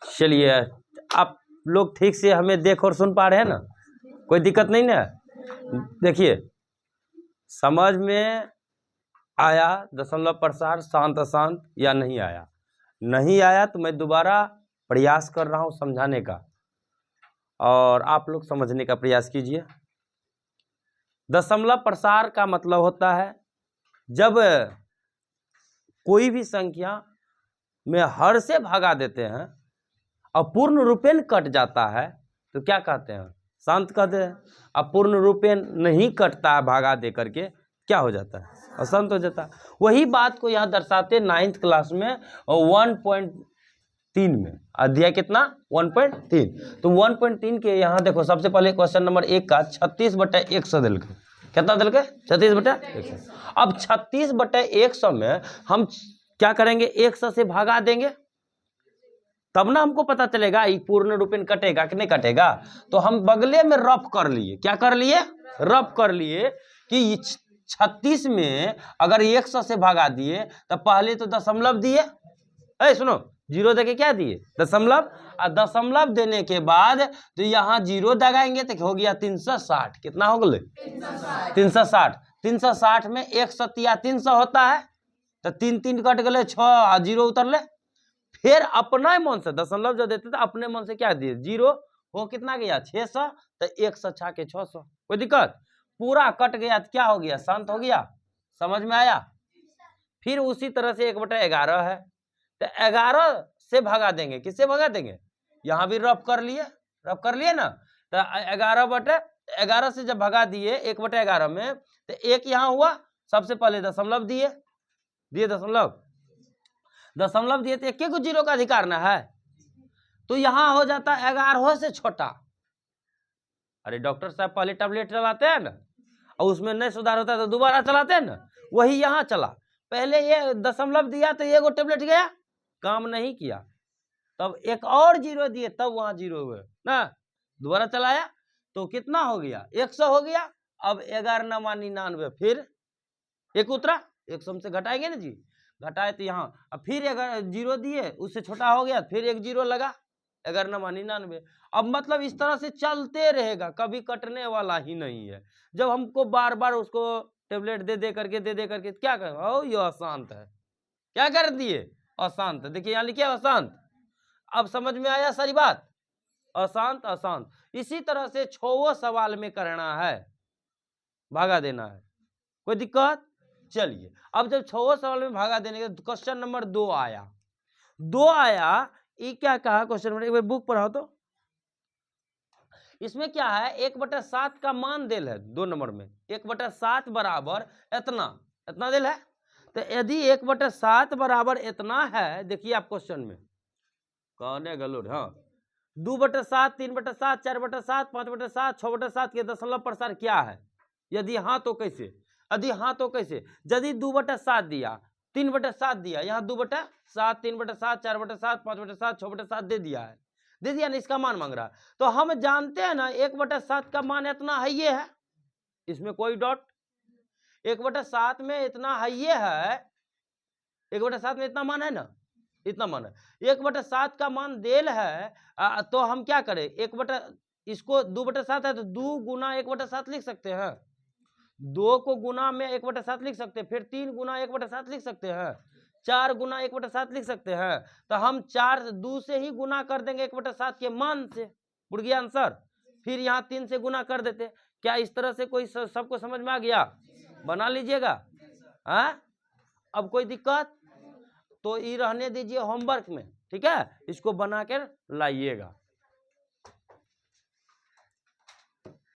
चलिए, आप लोग ठीक से हमें देख और सुन पा रहे हैं ना? कोई दिक्कत नहीं ना? देखिए, समझ में आया दशमलव प्रसार शांत अशांत या नहीं आया? नहीं आया तो मैं दोबारा प्रयास कर रहा हूं समझाने का, और आप लोग समझने का प्रयास कीजिए। दशमलव प्रसार का मतलब होता है जब कोई भी संख्या में हर से भागा देते हैं और पूर्ण रूपेण कट जाता है तो क्या कहते हैं? शांत कहते हैं। अब पूर्ण रूपेण नहीं कटता है भागा दे करके, क्या हो जाता है? अशांत हो जाता है। वही बात को यहाँ दर्शाते 9th क्लास में 1.3 में, अध्याय कितना? 1.3। तो 1.3 के यहाँ देखो, सबसे पहले क्वेश्चन नंबर 1 का 36/100 दिल के, कितना दिल के? 36/100। अब 36/100 में हम क्या करेंगे? 100 से भागा देंगे, तब ना हमको पता चलेगा ये पूर्ण रूपेण कटेगा कि नहीं कटेगा। तो हम बगले में रफ कर लिए, क्या कर लिए? रफ कर लिए कि 36 में अगर 100 से भागा दिए तो पहले तो दशमलव दिए, सुनो, जीरो देके क्या दिए? दशमलव। और दशमलव देने के बाद तो यहाँ जीरो दगाएंगे तो हो गया 360। कितना हो गए? 360। 360 में 100 या 300 होता है, तो 3 कट गए, 6 जीरो उतरले। फिर अपना मन से दशमलव जो देते थे अपने मन से क्या दिए? जीरो। हो कितना गया? 600। तो 100 के 600। कोई दिक्कत? पूरा कट गया तो क्या हो गया? शांत हो गया। समझ में आया? फिर उसी तरह से 1/11 है, तो 11 से भगा देंगे। किससे भगा देंगे? यहां भी रफ कर लिए, रफ कर लिए ना। तो 11/11 से जब भगा दिए 1/11 में, तो एक यहाँ हुआ। सबसे पहले दशमलव दिए, दशमलव दिए तो एक जीरो का अधिकार ना है, तो यहां हो जाता 11 से छोटा। अरे डॉक्टर साहब पहले टैबलेट चलाते हैं ना, और उसमें नहीं सुधार होता है तो दोबारा चलाते हैं ना, वही यहां चला। पहले ये दशमलव दिया तो ये वो टैबलेट गया, काम नहीं किया, तब एक और जीरो दिए, तब वहां जीरो हुए ना, दोबारा चलाया तो कितना हो गया? 100 हो गया। अब 11×99, फिर एक उतरा, 100 से घटाएंगे ना जी, घटाए तो यहाँ, अब फिर अगर जीरो दिए, उससे छोटा हो गया, फिर एक जीरो लगा, 11×99। अब मतलब इस तरह से चलते रहेगा, कभी कटने वाला ही नहीं है। जब हमको बार बार उसको टेबलेट दे दे करके क्या करें? ओ ये अशांत है, क्या कर दिए? अशांत। देखिए यहाँ लिखिए अशांत। अब समझ में आया सारी बात? अशांत अशांत। इसी तरह से 6वां सवाल में करना है, भागा देना है। कोई दिक्कत? चलिए, अब जब 6वां सवाल में भागा देने के क्वेश्चन नंबर 2 आया, ये क्या कहा क्वेश्चन नंबर? एक बार बुक पढ़ाओ तो। इसमें क्या है? 1/7 का मान दिल है 2 नंबर में, 1/7 बराबर इतना दिल है। तो यदि 1/7 बराबर इतना है, देखिए आप क्वेश्चन में कहने गलूर, हाँ, 2/7, 3/7, 4/7, 5/7, 6/7 के दशमलव प्रसार क्या है? यदि हाँ तो कैसे? यदि हाँ तो कैसे? यदि 2/7 दिया, 3/7 दिया, यहाँ 2/7, 3/7, 4/7, 5/7, 6/7 दे दिया है, दे दिया ना, इसका मान मांग रहा है। तो हम जानते हैं ना 1/7 का मान इतना है, ये है, इसमें कोई डॉट। 1/7 में इतना है, ये है, 1/7 में इतना मान है ना, इतना मान है। 1/7 का मान देल है, तो हम क्या करें? इसको 2/7 है तो 2 गुना 1/7 लिख सकते हैं, 2 को गुना में 1/7 लिख सकते हैं, फिर 3 गुना 1/7 लिख सकते हैं, 4 गुना 1/7 लिख सकते हैं। तो हम 4 2 से ही गुना कर देंगे 1/7 के मान से, उड़ गया आंसर। फिर यहाँ 3 से गुना कर देते। क्या इस तरह से कोई सबको समझ में आ गया? बना लीजिएगा। अब कोई दिक्कत? तो ये रहने दीजिए होमवर्क में, ठीक है, इसको बना कर लाइएगा।